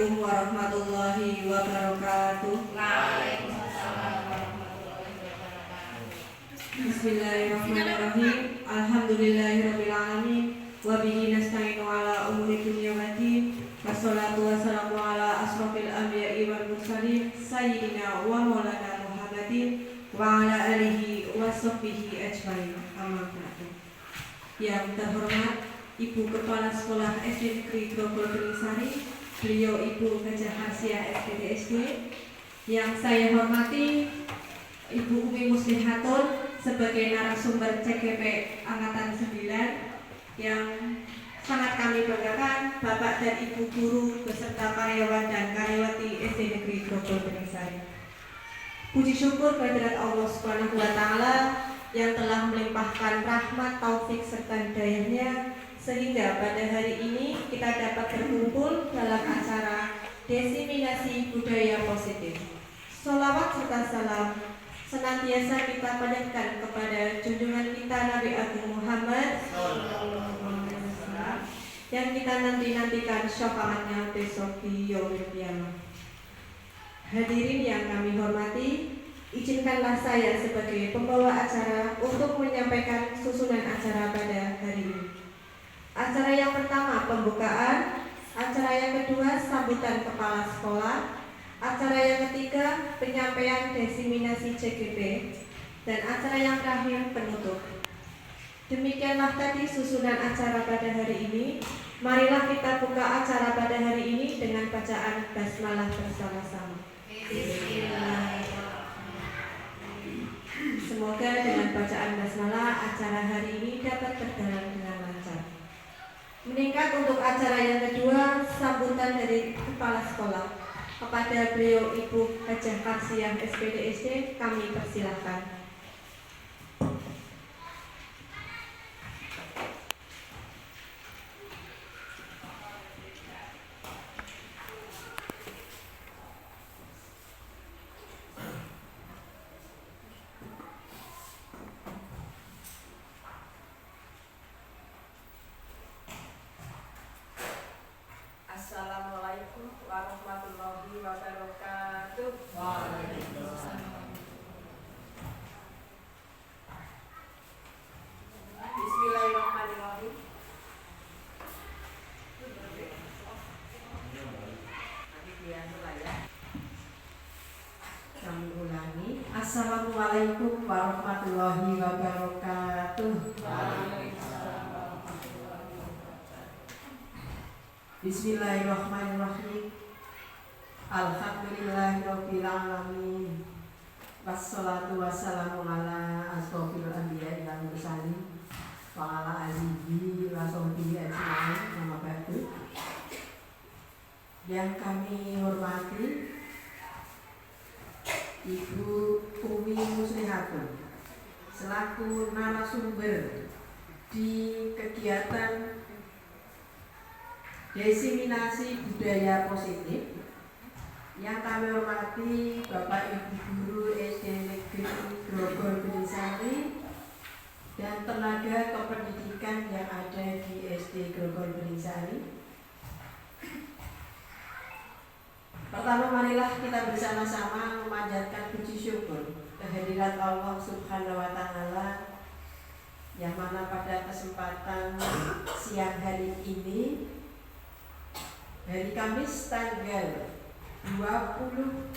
Assalamualaikum warahmatullahi wabarakatuh. Waalaikumsalam warahmatullahi wabarakatuh. Bismillahirrahmanirrahim. Alhamdulillahirabbil alamin. Wa bihi nasta'inu ala umuri dunya waddin. Wassalatu wassalamu ala asrofil anbiya'i wal mursalin sayyidina wa maulana Muhammadin wa ala alihi wa sahbihi ajmain. Amma ba'du. Yang terhormat Ibu Kepala Sekolah SD Negeri Grogol Beningsari, beliau Ibu Gajah Harsiah SPDSD. Yang saya hormati Ibu Umi Muslihatun sebagai narasumber CGP Angkatan 9, yang sangat kami banggakan Bapak dan Ibu guru beserta karyawan dan karyawati SD Negeri Grogol Beningsari. Puji syukur kehadirat Allah Subhanahu wa taala yang telah melimpahkan rahmat, taufik serta hidayahnya sehingga pada hari ini kita dapat berkumpul dalam acara Diseminasi Budaya Positif. Sholawat serta salam senantiasa kita panjatkan kepada junjungan kita Nabi Agung Muhammad yang kita nantikan syafaatnya besok di yaumil qiyamah. Hadirin yang kami hormati, izinkanlah saya sebagai pembawa acara untuk menyampaikan susunan acara pada hari ini. Acara yang pertama pembukaan, acara yang kedua sambutan kepala sekolah, acara yang ketiga penyampaian diseminasi CGP, dan acara yang terakhir penutup. Demikianlah tadi susunan acara pada hari ini. Marilah kita buka acara pada hari ini dengan bacaan basmalah bersama-sama. Semoga dengan bacaan basmalah acara hari ini dapat berjalan dengan lancar. Meningkat untuk acara yang kedua, sambutan dari kepala sekolah. Kepada beliau Ibu Gajah Harsiah SPDSD kami persilahkan. Assalamualaikum warahmatullahi wabarakatuh. Waalaikumsalam. Bismillahirrahmanirrahim. Kami ulangi. Assalamualaikum warahmatullahi wabarakatuh. Bismillahirrahmanirrahim. Alhamdulillahirabbil alamin. Wassalatu wassalamu ala asrofil anbiya'i wal mursalin wa ala alihi wa sahbihi ajmain. Nama ba'du. Yang kami hormati Ibu Umi Muslihatun selaku narasumber di kegiatan Diseminasi Budaya Positif. Yang kami hormati Bapak Ibu Guru SD Negeri Grogol Beningsari dan tenaga kependidikan yang ada di SD Grogol Beningsari. Pertama, marilah kita bersama-sama memanjatkan puji syukur kehadirat Allah Subhanahu wa taala yang mana pada kesempatan siang hari ini, hari Kamis tanggal 26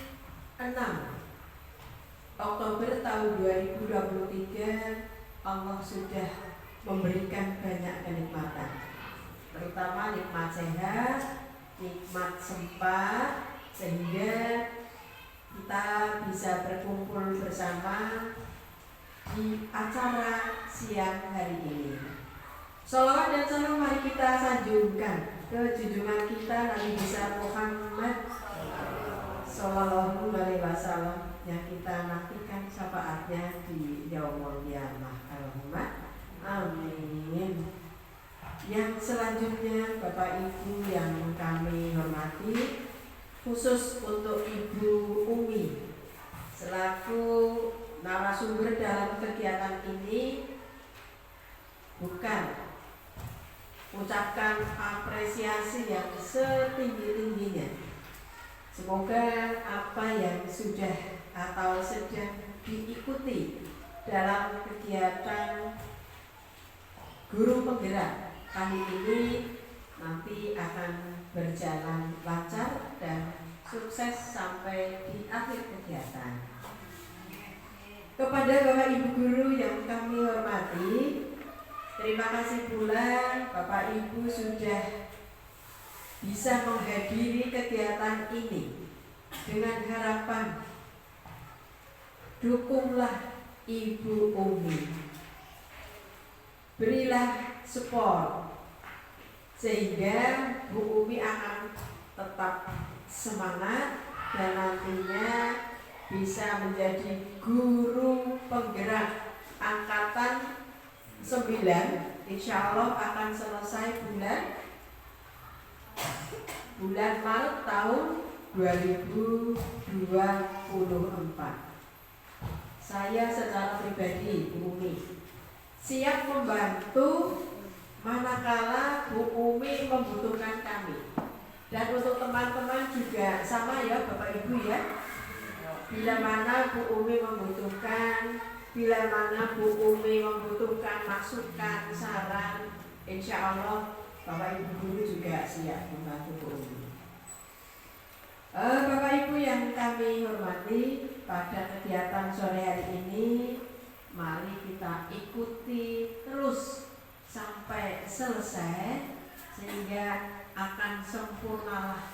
Oktober tahun 2023, Allah sudah memberikan banyak kenikmatan, terutama nikmat sehat, nikmat sempat, sehingga kita bisa berkumpul bersama di acara siang hari ini. Sholawat dan salam mari kita sanjungkan ke junjungan kita Nabi besar Muhammad Sallallahu Alaihi Wasallam yang kita nantikan syafaatnya di yaumul qiyamah. Allahumma amin. Yang selanjutnya Bapak Ibu yang kami hormati, khusus untuk Ibu Umi selaku narasumber dalam kegiatan ini, bukan ucapkan apresiasi yang setinggi-tingginya Semoga apa yang sudah atau sedang diikuti dalam kegiatan guru penggerak kali ini nanti akan berjalan lancar dan sukses sampai di akhir kegiatan. Kepada Bapak Ibu guru yang kami hormati, terima kasih pula Bapak Ibu sudah bisa menghadiri kegiatan ini dengan harapan dukunglah Ibu Umi, berilah support sehingga Bu Umi akan tetap semangat dan nantinya bisa menjadi guru penggerak angkatan 9. Insya Allah akan selesai bulan Maret tahun 2024. Saya secara pribadi Bu Umi siap membantu manakala Bu Umi membutuhkan kami. Dan untuk teman-teman juga sama ya Bapak Ibu ya. Bila mana Bu Umi membutuhkan, bila mana Bu Umi membutuhkan masukan, saran, insya Allah Bapak Ibu guru juga siap membantu Bu Umi. Bapak Ibu yang kami hormati, pada kegiatan sore hari ini mari kita ikuti terus sampai selesai sehingga akan sempurnalah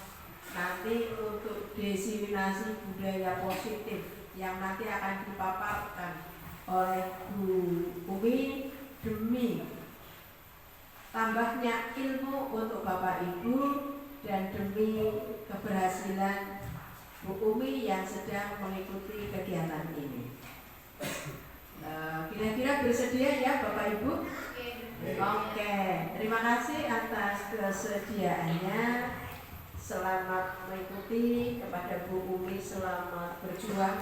nanti untuk diseminasi budaya positif yang nanti akan dipaparkan oleh Bu Umi demi tambahnya ilmu untuk Bapak Ibu dan demi keberhasilan Bu Umi yang sedang mengikuti kegiatan ini. Kira-kira bersedia ya Bapak Ibu? Oke, terima kasih atas kesediaannya. Selamat mengikuti, kepada Bu Umi selamat berjuang.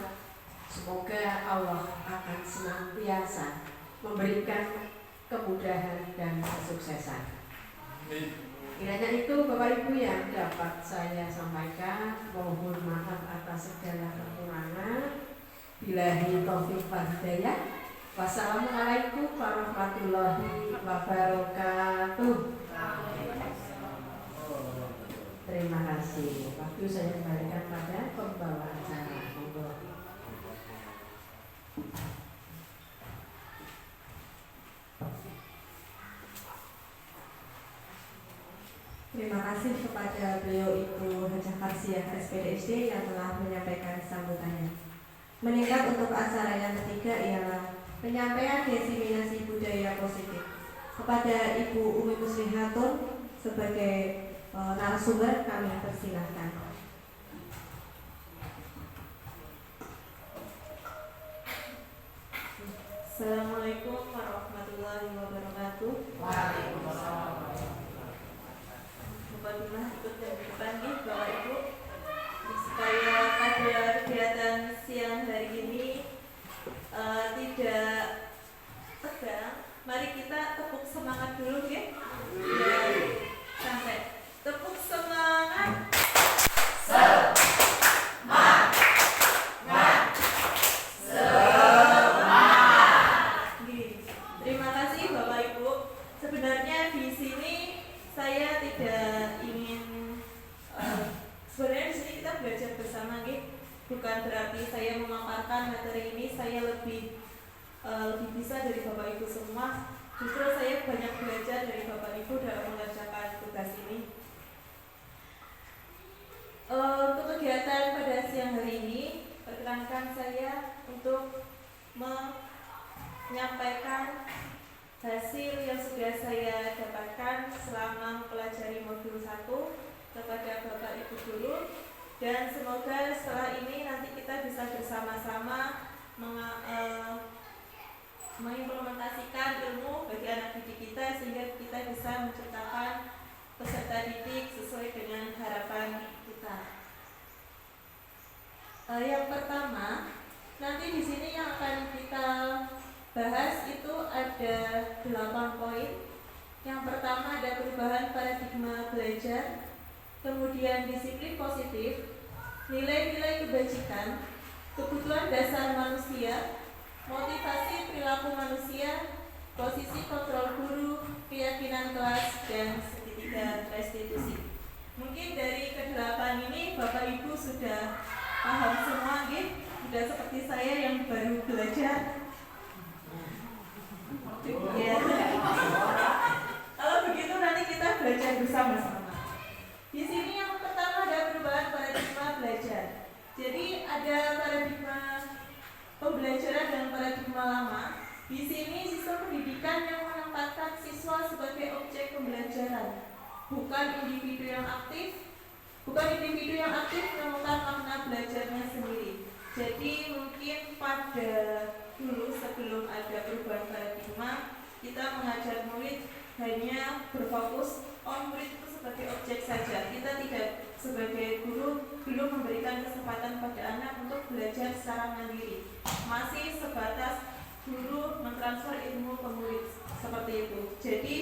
Semoga Allah akan senantiasa memberikan kemudahan dan kesuksesan. Kiranya itu Bapak Ibu yang dapat saya sampaikan. Mohon maaf atas segala kekurangan. Billahi taufiq wal hidayah. Wassalamualaikum warahmatullahi wabarakatuh. Terima kasih. Waktu saya kembalikan pada pembawa acara. Terima kasih kepada beliau Ibu Hajah Karsiah SPDSD yang telah menyampaikan sambutannya. Meningkat untuk acara yang ketiga ialah penyampaian diseminasi budaya positif. Kepada Ibu Umi Muslihatun sebagai narasumber kami persilahkan. Assalamualaikum warahmatullahi wabarakatuh. Waalaikumsalam. Bapak ikut dan di depan nih Bapak Ibu, supaya pada kegiatan siang hari ini tidak tegang. Mari kita tepuk semangat dulu ya. Sampai tepuk semangat. Terima kasih Bapak Ibu. Sebenarnya di sini saya tidak ingin sebenarnya di sini kita belajar bersama gitu. Bukan berarti saya memaparkan materi ini saya lebih bisa dari Bapak Ibu semua. Justru saya banyak belajar dari Bapak Ibu dalam mengerjakan tugas ini. Untuk kegiatan pada siang hari ini, perkenankan saya untuk menyampaikan hasil yang sudah saya dapatkan selama mempelajari modul 1 kepada Bapak Ibu guru, dan semoga setelah ini nanti kita bisa bersama-sama mengimplementasikan ilmu bagi anak didik kita sehingga kita bisa menciptakan peserta didik sesuai dengan harapan kita. Yang pertama, nanti di sini yang akan kita bahas itu ada 8 poin. Yang pertama ada perubahan paradigma belajar, kemudian disiplin positif, nilai-nilai kebajikan, kebutuhan dasar manusia, motivasi perilaku manusia, posisi kontrol guru, keyakinan kelas, dan segitiga restitusi. Mungkin dari kedelapan ini Bapak Ibu sudah paham semua, gitu? Sudah seperti saya yang baru belajar. Ya. Kalau begitu nanti kita belajar bersama-sama. Di sini yang pertama ada perubahan paradigma belajar. Jadi ada paradigma pembelajaran dan paradigma lama. Di sini sistem pendidikan yang menempatkan siswa sebagai objek pembelajaran, bukan individu yang aktif menemukan makna belajarnya sendiri. Jadi mungkin pada dulu sebelum ada perubahan paradigma, kita mengajar murid hanya berfokus murid itu sebagai objek saja. Kita tidak sebagai guru belum memberikan kesempatan pada anak untuk belajar secara mandiri. Masih sebatas guru mentransfer ilmu ke murid seperti itu. Jadi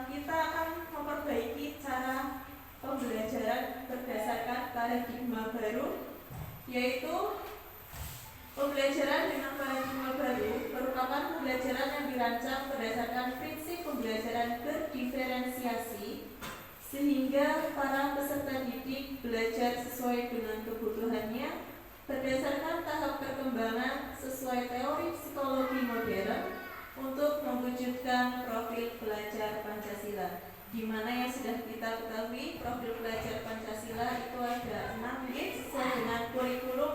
kita akan memperbaiki cara pembelajaran berdasarkan paradigma baru, yaitu pembelajaran dengan paradigma baru merupakan pembelajaran yang dirancang berdasarkan prinsip pembelajaran berdiferensiasi, sehingga para peserta didik belajar sesuai dengan kebutuhannya berdasarkan tahap perkembangan sesuai teori psikologi modern untuk mewujudkan profil pelajar Pancasila. Di mana yang sudah kita ketahui, profil pelajar Pancasila itu ada 6 sesuai dengan kurikulum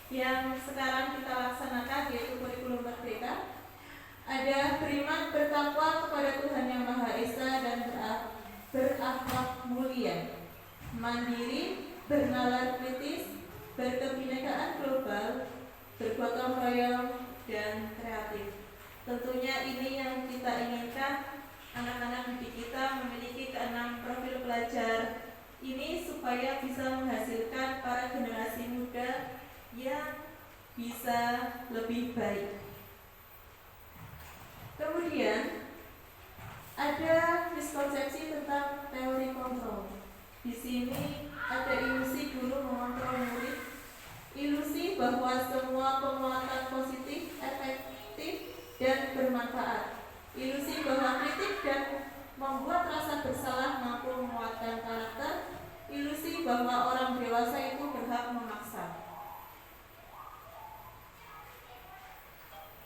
yang sekarang kita laksanakan, yaitu kurikulum Merdeka. Ada beriman bertakwa kepada Tuhan Yang Maha Esa dan berakhlak mulia, mandiri, bernalar kritis, berkebinekaan global, bergotong royong, dan kreatif. Tentunya ini yang kita inginkan, anak-anak didik kita memiliki ke-6 profil pelajar ini supaya bisa menghasilkan para generasi muda yang bisa lebih baik. Kemudian ada miskonsepsi tentang teori kontrol. Di sini ada ilusi guru mengontrol murid, ilusi bahwa semua penguatan positif, efektif, dan bermanfaat, ilusi bahwa kritik dan membuat rasa bersalah mampu menguatkan karakter, ilusi bahwa orang dewasa itu berhak memaksa.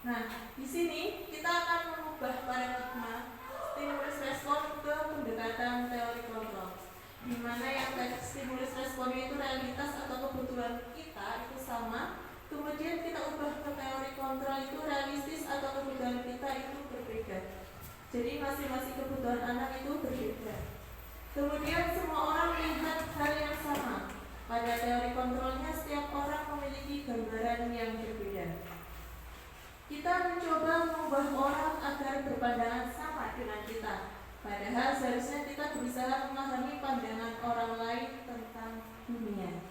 Nah, di sini kita akan mengubah paradigma stimulus respon ke pendekatan teori kontrol, di mana yang tadi stimulus responnya itu realitas atau kebutuhan kita itu sama, kemudian kita ubah ke teori kontrol itu realistis atau kebutuhan kita itu berbeda. Jadi masing-masing kebutuhan anak itu berbeda. Kemudian semua orang melihat hal yang sama. Pada teori kontrolnya setiap orang memiliki gambaran yang berbeda. Kita mencoba mengubah orang agar berpandangan sama dengan kita. Padahal seharusnya kita berusaha memahami pandangan orang lain tentang dunia.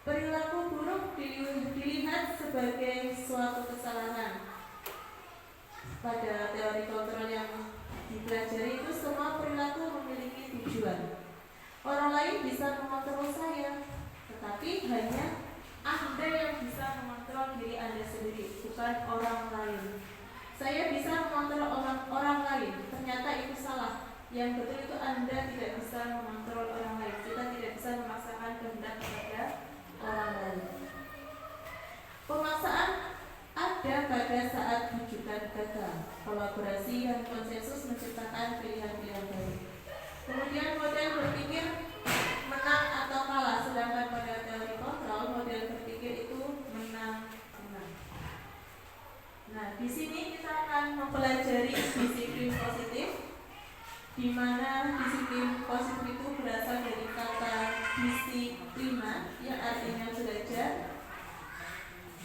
Perilaku buruk dilihat sebagai suatu kesalahan. Pada teori kontrol yang dipelajari itu semua perilaku memiliki tujuan. Orang lain bisa mengontrol saya, tetapi hanya Anda yang bisa mengontrol diri Anda sendiri, bukan orang lain. Saya bisa mengontrol orang lain, ternyata itu salah. Yang betul itu Anda tidak bisa mengontrol orang lain. Kita tidak bisa memaksakan kehendak kepada orang lain. Pemaksaan ada pada saat rujukan gagal. Kolaborasi dan konsensus menciptakan pilihan-pilihan baru. Kemudian model berpikir menang atau kalah, sedangkan pada teori kontrol model berpikir itu menang. Nah, di sini kita akan mempelajari disiplin positif, di mana disiplin positif itu berasal dari kata disiplina yang artinya belajar.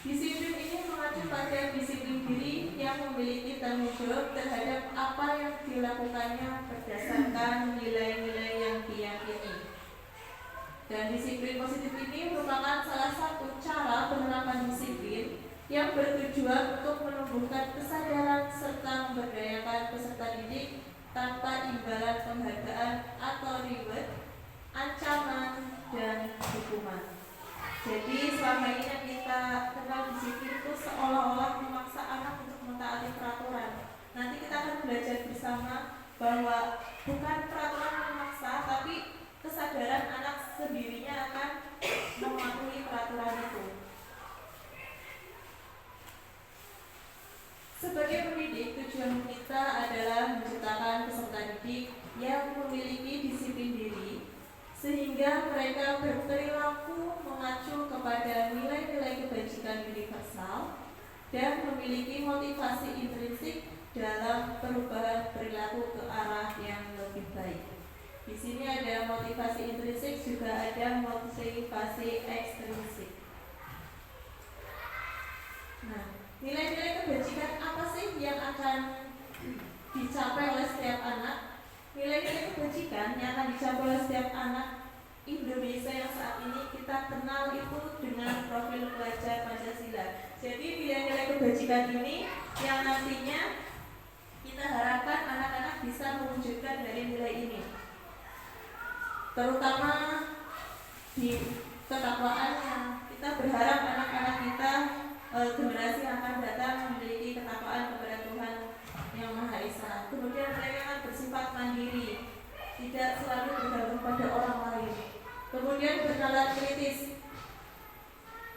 Disiplin ini mengacu pada disiplin diri yang memiliki tanggung jawab terhadap apa yang dilakukannya berdasarkan nilai-nilai yang diyakini. Dan disiplin positif ini merupakan salah satu cara penerapan disiplin yang bertujuan untuk menumbuhkan kesadaran serta memberdayakan peserta didik tanpa imbalan penghargaan atau reward, ancaman, dan hukuman. Jadi selama ini yang kita kenal disiplin itu seolah-olah memaksa anak untuk mentaati peraturan. Nanti kita akan belajar bersama bahwa bukan peraturan memaksa, tapi kesadaran anak sendirinya akan mematuhi peraturan itu. Sebagai pendidik, tujuan kita adalah menciptakan peserta didik yang memiliki disiplin diri, sehingga mereka berperilaku mengacu kepada nilai-nilai kebajikan universal dan memiliki motivasi intrinsik dalam perubahan perilaku ke arah yang lebih baik. Di sini ada motivasi intrinsik, juga ada motivasi ekstrinsik. Nah, nilai-nilai kebajikan apa sih yang akan dicapai oleh setiap anak? Nilai-nilai kebajikan yang akan dicapai oleh setiap anak Indonesia yang saat ini kita kenal itu dengan profil pelajar Pancasila. Jadi nilai-nilai kebajikan ini yang nantinya kita harapkan anak-anak bisa mewujudkan dari nilai ini, terutama di ketakwaannya. Kita berharap anak-anak kita generasi yang akan datang memiliki ketakwaan kepada Tuhan Yang Maha Esa. Kemudian mereka akan bersifat mandiri, tidak selalu bergantung pada orang lain. Kemudian bernalar kritis,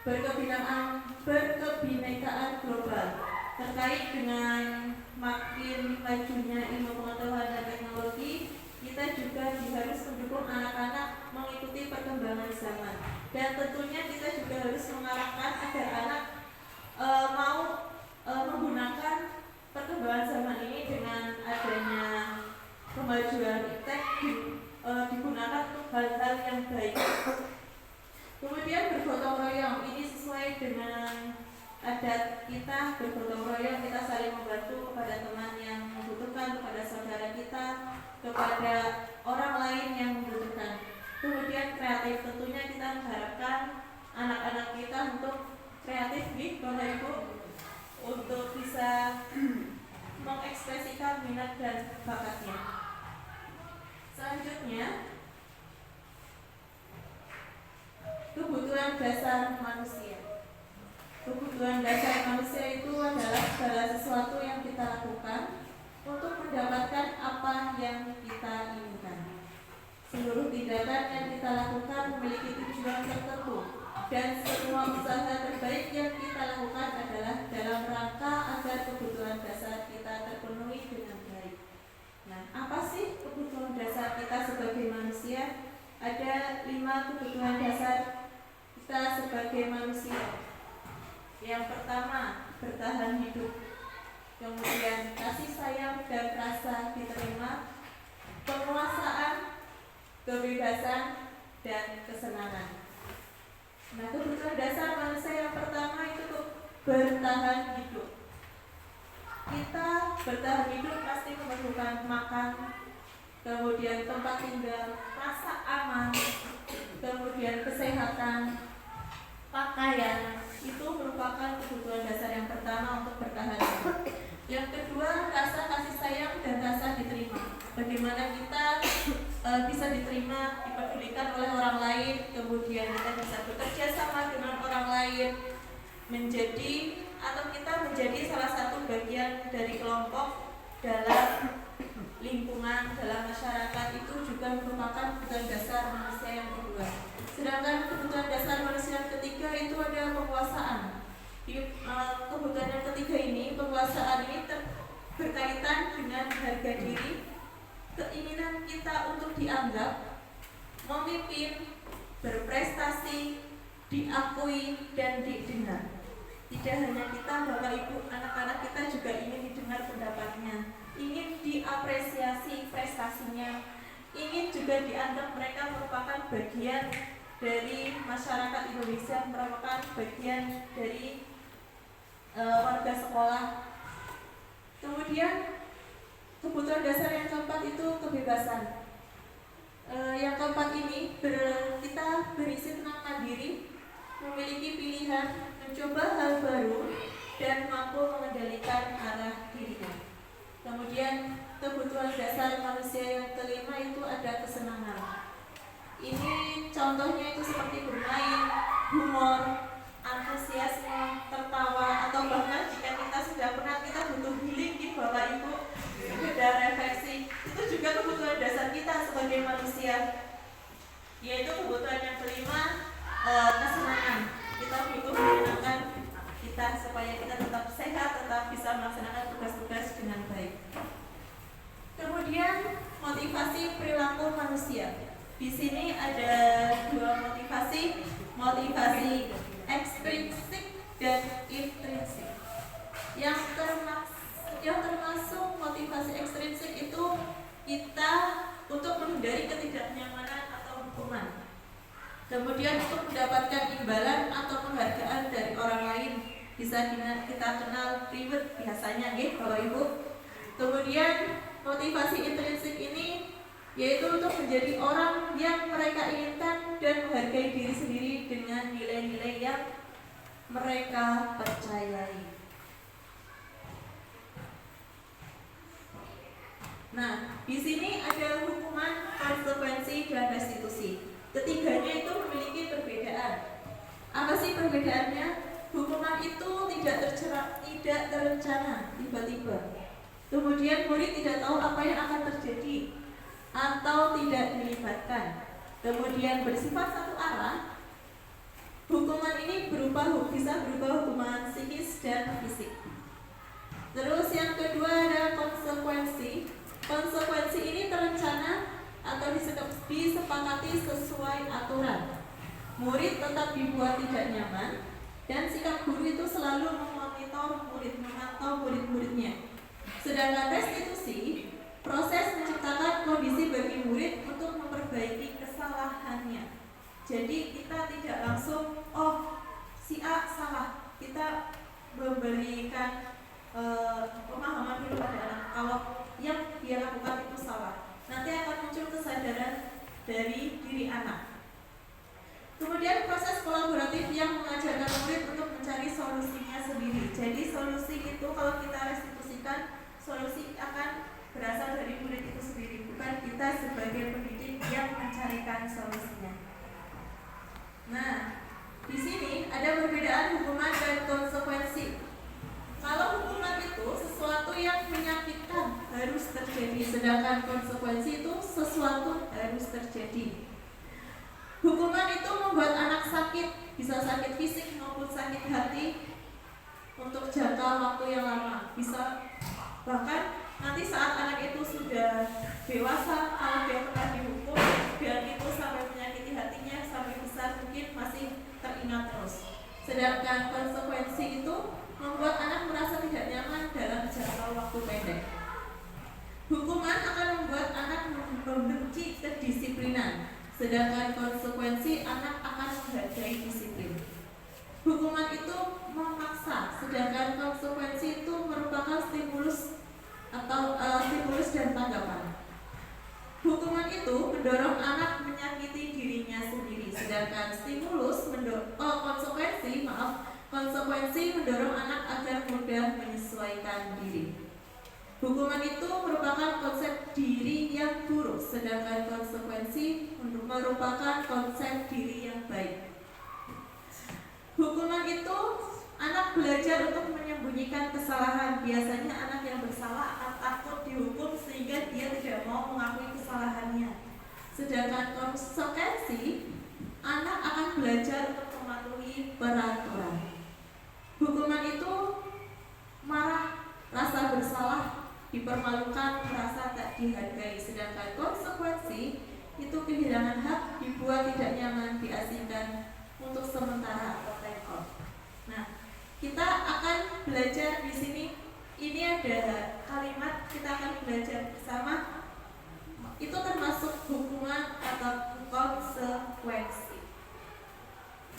berkebinekaan global. Terkait dengan makin majunya ilmu pengetahuan dan teknologi, kita juga harus mendukung anak-anak mengikuti perkembangan zaman. Dan tentunya kita juga harus mengarahkan agar anak mau menggunakan perkembangan zaman ini dengan adanya kemajuan iptek digunakan untuk hal-hal yang baik. Kemudian bergotong royong, ini sesuai dengan adat kita. Bergotong royong, kita saling membantu kepada teman yang membutuhkan, kepada saudara kita, kepada orang lain yang membutuhkan. Kemudian kreatif, tentunya kita mengharapkan anak-anak kita untuk kreatif nih Bapak Ibu, untuk bisa mengekspresikan minat dan bakatnya. Selanjutnya, kebutuhan dasar manusia. Kebutuhan dasar manusia itu adalah segala sesuatu yang kita lakukan untuk mendapatkan apa yang kita inginkan. Seluruh tindakan yang kita lakukan memiliki tujuan tertentu, dan semua usaha terbaik yang kita lakukan adalah dalam rangka agar kebutuhan dasar kita terpenuhi dengan baik. Nah, apa sih kebutuhan dasar kita sebagai manusia? Ada 5 kebutuhan dasar kita sebagai manusia. Yang pertama, bertahan hidup. Kemudian kasih sayang dan rasa diterima, penguasaan, kebebasan, dan kesenangan. Nah, kebutuhan dasar manusia yang pertama itu bertahan hidup. Kita bertahan hidup pasti memerlukan makan, kemudian tempat tinggal, rasa aman, kemudian kesehatan, pakaian. Itu merupakan kebutuhan dasar yang pertama untuk bertahan hidup. Yang kedua, rasa kasih sayang dan rasa diterima. Bagaimana kita bisa diterima, dipedulikan oleh orang lain, kemudian kita bisa bekerja sama dengan orang lain, kita menjadi salah satu bagian dari kelompok dalam lingkungan, dalam masyarakat. Itu juga merupakan kebutuhan dasar manusia yang kedua. Sedangkan kebutuhan dasar manusia yang ketiga itu ada penguasaan. Kebutuhan yang ketiga ini, penguasaan ini berkaitan dengan harga diri, keinginan kita untuk dianggap, memimpin, berprestasi, diakui, dan didengar. Tidak hanya kita, Bapak Ibu, anak-anak kita juga ingin didengar pendapatnya, ingin diapresiasi prestasinya, ingin juga dianggap mereka merupakan bagian dari masyarakat Indonesia, merupakan bagian dari warga sekolah. Kemudian kebutuhan dasar yang keempat itu kebebasan. Yang keempat ini kita berisi tentang mandiri, memiliki pilihan, mencoba hal baru, dan mampu mengendalikan arah dirinya. Kemudian kebutuhan dasar manusia yang kelima itu ada kesenangan. Ini contohnya itu seperti bermain, humor, antusiasme, tertawa, atau bahkan jika kita sudah penat, kita butuh healing gitu Bapak Ibu, sekedar refleksi. Itu juga kebutuhan dasar kita sebagai manusia, yaitu kebutuhan yang kelima, kesenangan. Kita butuh menyenangkan kita supaya kita tetap sehat, tetap bisa melaksanakan tugas-tugas dengan baik. Kemudian motivasi perilaku manusia. Di sini ada dua motivasi ekstrinsik dan intrinsik. Yang termasuk motivasi ekstrinsik itu kita untuk menghindari ketidaknyamanan atau hukuman. Kemudian untuk mendapatkan imbalan atau penghargaan dari orang lain, bisa kita kenal reward biasanya, Bapak Ibu. Kemudian motivasi intrinsik ini yaitu untuk menjadi orang yang mereka inginkan dan menghargai diri sendiri dengan nilai-nilai yang mereka percayai. Nah, di sini ada hukuman, konsekuensi, dan restitusi. Ketiganya itu memiliki perbedaan. Apa sih perbedaannya? Hukuman itu tidak terencana, tiba-tiba. Kemudian murid tidak tahu apa yang akan terjadi atau tidak dilibatkan. Kemudian bersifat satu arah. Hukuman ini bisa berupa hukuman psikis dan fisik. Terus yang kedua ada konsekuensi. Konsekuensi ini terencana atau disepakati sesuai aturan. Murid tetap dibuat tidak nyaman dan sikap guru itu selalu memonitor memantau murid-muridnya. Sedangkan restitusi, proses menciptakan kondisi bagi murid untuk memperbaiki kesalahannya. Jadi kita tidak langsung, si A salah, kita memberikan pemahaman dulu pada anak kalau yang dia lakukan itu salah. Nanti akan muncul kesadaran dari diri anak. Kemudian proses kolaboratif yang mengajarkan murid untuk mencari solusinya sendiri. Jadi solusi itu kalau kita restitusikan, solusi akan berasal dari murid itu sendiri, bukan kita sebagai pendidik yang mencarikan solusinya. Nah, di sini ada perbedaan hukuman dan konsekuensi. Kalau hukuman itu sesuatu yang menyakitkan harus terjadi, sedangkan konsekuensi itu sesuatu harus terjadi. Hukuman itu membuat anak sakit, bisa sakit fisik maupun sakit hati untuk jangka waktu yang lama. Bisa bahkan nanti saat anak itu sudah dewasa, kalau dia pernah dihukum dan itu sampai menyakiti hatinya sampai besar, mungkin masih teringat terus. Sedangkan konsekuensi itu membuat anak merasa tidak nyaman dalam jangka waktu pendek. Hukuman akan membuat anak membenci kedisiplinan, sedangkan konsekuensi anak akan menghargai disiplin. Hukuman itu memaksa, sedangkan konsekuensi itu merupakan stimulus atau stimulus dan tanggapan. Hukuman itu mendorong anak menyakiti dirinya sendiri, sedangkan konsekuensi mendorong anak agar mudah menyesuaikan diri. Hukuman itu merupakan konsep diri yang buruk, sedangkan konsekuensi merupakan konsep diri yang baik. Hukuman itu anak belajar untuk menyembunyikan kesalahan. Biasanya anak yang bersalah akan takut dihukum sehingga dia tidak mau mengakui kesalahannya. Sedangkan konsekuensi, anak akan belajar untuk mematuhi peraturan. Hukuman itu marah, rasa bersalah, dipermalukan, merasa tak dihargai. Sedangkan konsekuensi itu kehilangan hak, dibuat tidak nyaman, diasingkan untuk sementara atau time out. Nah, kita akan belajar di sini. Ini ada kalimat kita akan belajar bersama. Itu termasuk hukuman atau konsekuensi.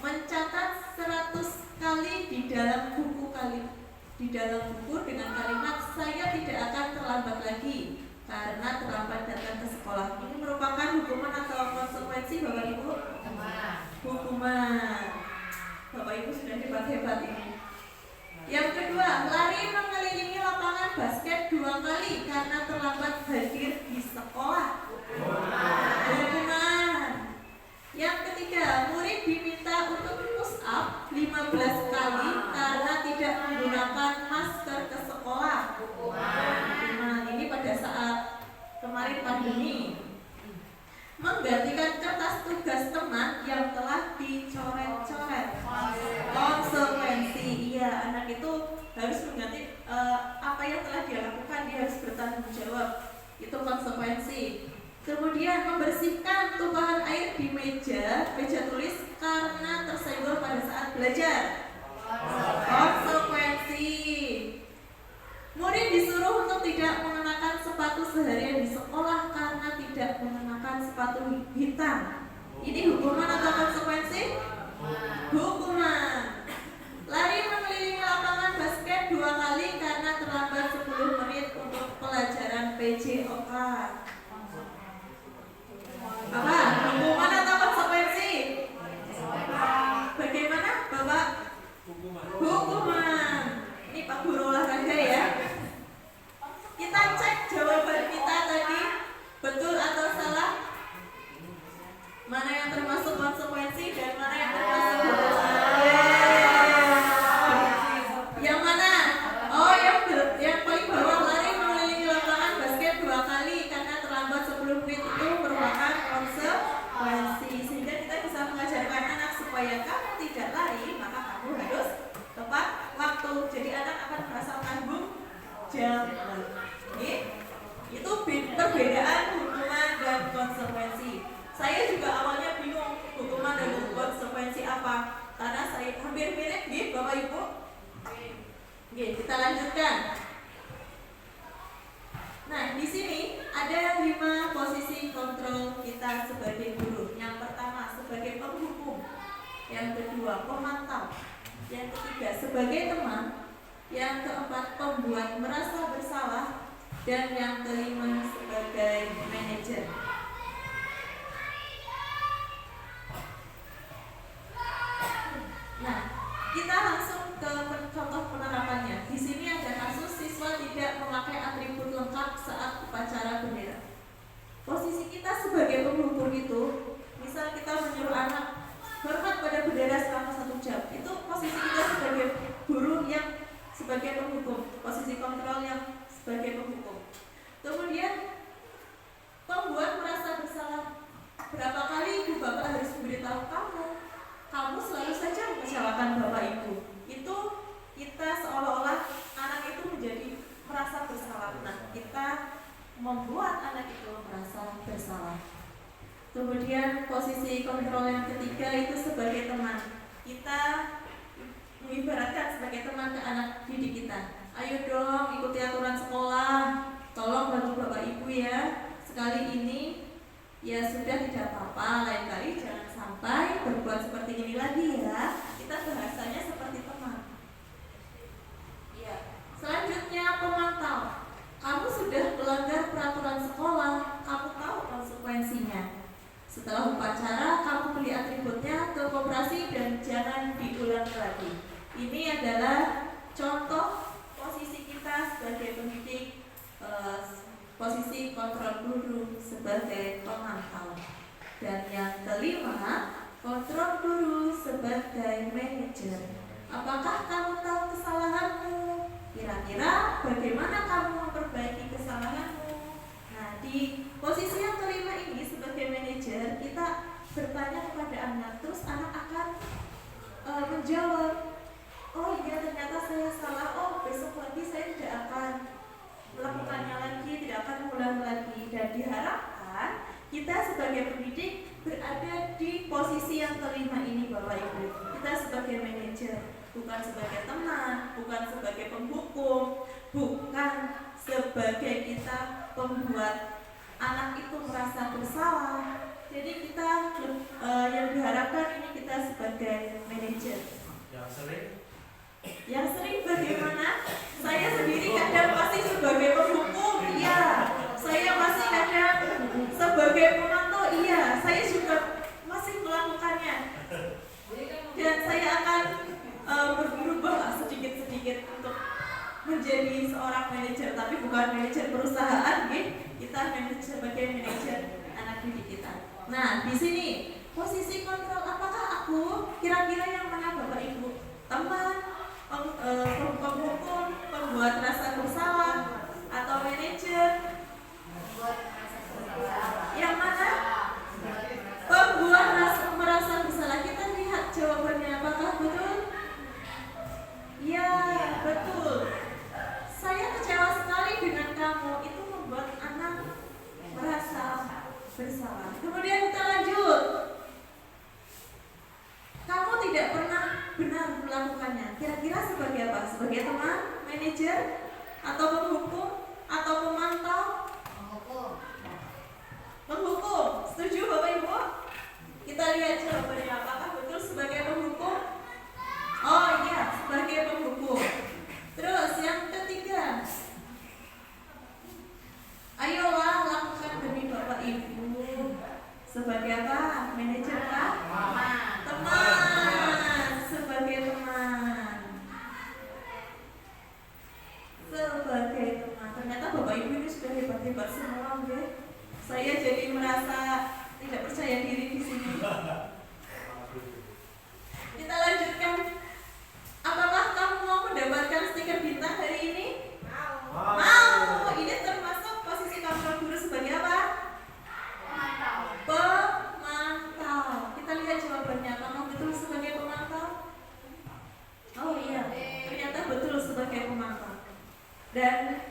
Mencatat 100 kali di dalam buku dengan kalimat saya tidak akan terlambat lagi karena terlambat datang ke sekolah. Ini merupakan hukuman atau konsekuensi Bapak Ibu? Hukuman. Bapak Ibu sudah hebat-hebat ini. Yang kedua, lari mengelilingi lapangan basket 2 kali karena terlambat hadir di sekolah. Hukuman. 15 kali karena tidak menggunakan masker ke sekolah. Nah, ini pada saat kemarin pandemi. Menggantikan kertas tugas teman yang telah dicoret-coret. Konsekuensi, iya, anak itu harus mengganti apa yang telah dia lakukan, dia harus bertanggung jawab. Itu konsekuensi. Kemudian membersihkan tumpahan air di meja tulis karena tersenggol pada saat belajar. Konsekuensi. Murid disuruh untuk tidak mengenakan sepatu seharian di sekolah karena tidak mengenakan sepatu hitam. Ini hukuman atau konsekuensi? Hukuman. Lari mengelilingi lapangan basket 2 kali karena terlambat 10 menit untuk pelajaran PJOK. Apa? Hukuman atau konsekuensi? Bagaimana, Bapak? Hukuman. Ini Pak Guru olahraga ya. Kita cek jawaban kita tadi betul atau salah. Mana yang termasuk konsekuensi dan mana yang termasuk hukuman? Yang mana? Oh, yang paling bawah, lari mengelilingi lapangan basket 2 kali karena terlambat 10 menit itu merupakan konsekuensi. Sehingga kita bisa mengajarkan anak supaya kamu tidak lari, maka kamu harus tepat waktu. Jadi anak akan merasa tanggung jawab. Itu perbedaan hukuman dan konsekuensi. Saya juga awalnya bingung hukuman dan konsekuensi apa, karena saya hampir mirip gitu, Bapak Ibu. Oke, kita lanjutkan. Nah, di sini ada 5 posisi kontrol kita sebagai guru. Yang pertama sebagai penghukum, yang kedua pemantau, yang ketiga sebagai teman, yang keempat pembuat merasa bersalah, dan yang kelima sebagai manajer. Nah, kita langsung ke contoh penerapannya. Di sini ada kasus siswa tidak memakai atribut lengkap saat upacara bendera. Posisi kita sebagai penghukum itu, misal kita menyuruh anak hormat pada bendera selama 1 jam, itu posisi kita sebagai guru yang sebagai penghukum, posisi kontrol yang sebagai penghukum. Kemudian pembuat merasa bersalah. Berapa kali ibu bapak harus memberitahu kamu selalu saja mengecewakan bapak ibu. Itu kita seolah-olah anak itu menjadi merasa bersalah. Nah, kita membuat anak itu merasa bersalah. Kemudian posisi kontrol yang ketiga itu sebagai teman. Kita mengibaratkan sebagai teman ke anak didik kita. Ayo dong ikuti aturan sekolah, tolong bantu bapak ibu ya. Sekali ini ya sudah, tidak apa-apa, lain kali jangan sampai berbuat seperti ini lagi ya. Kita bahasanya seperti teman. Ya. Selanjutnya pemantau. Kamu sudah melanggar peraturan sekolah, kamu tahu konsekuensinya. Setelah upacara, kamu beli atributnya ke koperasi dan jangan diulang lagi. Ini adalah contoh posisi kita sebagai pendidik, posisi kontrol guru sebagai pemantau. Dan yang kelima, kontrol guru sebagai manajer. Apakah kamu tahu kesalahanmu? Kira-kira bagaimana kamu memperbaiki kesalahanmu? Nah, di posisi yang kelima ini sebagai manajer, kita bertanya kepada anak, terus anak akan menjawab, oh iya ternyata saya salah, oh besok lagi saya tidak akan melakukannya lagi, tidak akan mengulang lagi. Dan diharapkan kita sebagai pendidik berada di posisi yang kelima ini, Bapak Ibu. Kita sebagai manajer, bukan sebagai teman, bukan sebagai penghukum, bukan sebagai kita pembuat anak itu merasa bersalah. Jadi kita yang diharapkan ini kita sebagai manajer. Yang sering bagaimana? Saya sendiri kadang masih sebagai penghukum, iya. Saya masih kadang sebagai pemantau, iya. Saya juga masih melakukannya. Dan saya akan berubah sedikit-sedikit untuk menjadi seorang manajer, tapi bukan manajer perusahaan, gitu. Kita sebagai manajer anak didik kita. Nah, di sini posisi kontrol, apakah aku kira-kira yang mana Bapak Ibu melakukannya? Kira-kira sebagai apa? Sebagai teman, manajer, atau penghukum, atau pemantau? Penghukum. Setuju Bapak Ibu? Kita lihat jawabannya, apakah betul sebagai penghukum? Oh iya, sebagai penghukum. Terus yang ketiga, ayolah lakukan demi Bapak Ibu. Sebagai apa? Manajer kah? Teman. Sebagai teman. Sebagai teman. Ternyata Bapak Ibu ini sudah hebat-hebat semua, oke? Saya jadi merasa tidak percaya diri di sini. Kita lanjutkan. Apakah kamu mau mendapatkan stiker bintang hari ini? Mau. Ini termasuk posisi kamu guru sebagai apa? Pemantau. Kita lihat jawabannya. Kamu betul sebagai pemantau? Oh iya, ternyata betul sebagai pemantau. Dan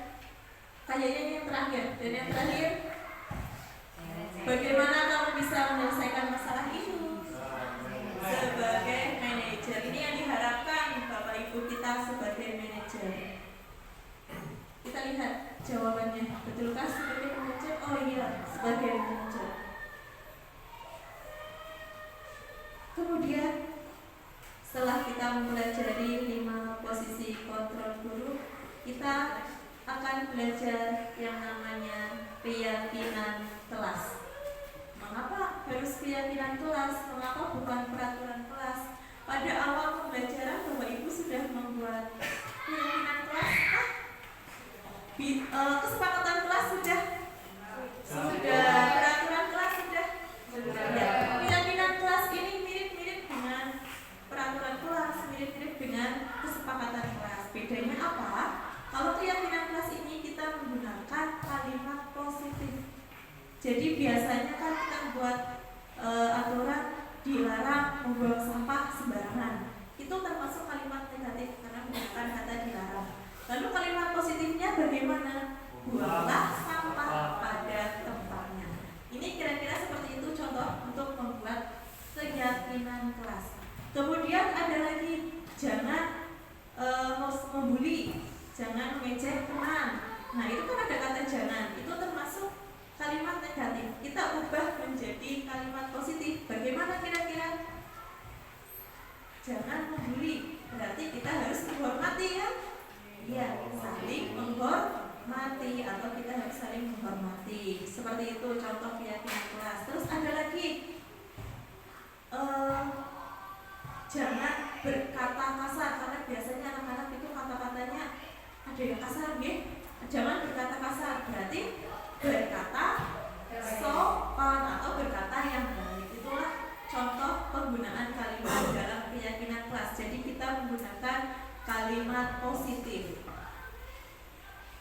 kayaknya ini yang terakhir. Dan yang terakhir, bagaimana kamu bisa menyelesaikan masalah ini? Sebagai manajer. Ini yang diharapkan Bapak Ibu kita sebagai manajer. Kita lihat jawabannya. Betulkah sebagai manajer? Oh iya, sebagai manajer. Kemudian setelah kita mempelajari 5 posisi kontrol guru, kita akan belajar yang namanya keyakinan kelas. Mengapa harus keyakinan kelas? Mengapa bukan peraturan kelas? Pada awal pembelajaran Bapak Ibu sudah membuat keyakinan kelas. Kesepakatan kelas sudah. Peraturan kelas sudah. Ya. Keyakinan kelas ini mirip-mirip dengan peraturan kelas, mirip-mirip dengan kesepakatan kelas. Bedanya apa? Kalau keyakinan kelas ini kita menggunakan kalimat positif. Jadi biasanya kan kita buat aturan dilarang membuang sampah sembarangan. Itu termasuk kalimat negatif karena menggunakan kata dilarang. Lalu kalimat positifnya bagaimana? Buanglah sampah pada tempatnya. Ini kira-kira seperti itu contoh untuk membuat keyakinan kelas. Kemudian ada lagi, jangan membuli, jangan mengejek teman. Nah itu kan ada kata jangan, itu termasuk kalimat negatif. Kita ubah menjadi kalimat positif. Bagaimana kira-kira? Jangan membuli, berarti kita harus menghormati ya? Iya, saling menghormati atau kita harus saling menghormati. Seperti itu contoh keyakinan kelas. Terus ada lagi, jangan berkata kasar karena biasanya anak-anak itu kata-katanya ada yang kasar, ya? Jangan berkata kasar, berarti berkata sopan atau berkata yang baik. Itulah contoh penggunaan kalimat dalam keyakinan kelas. Jadi kita menggunakan kalimat positif.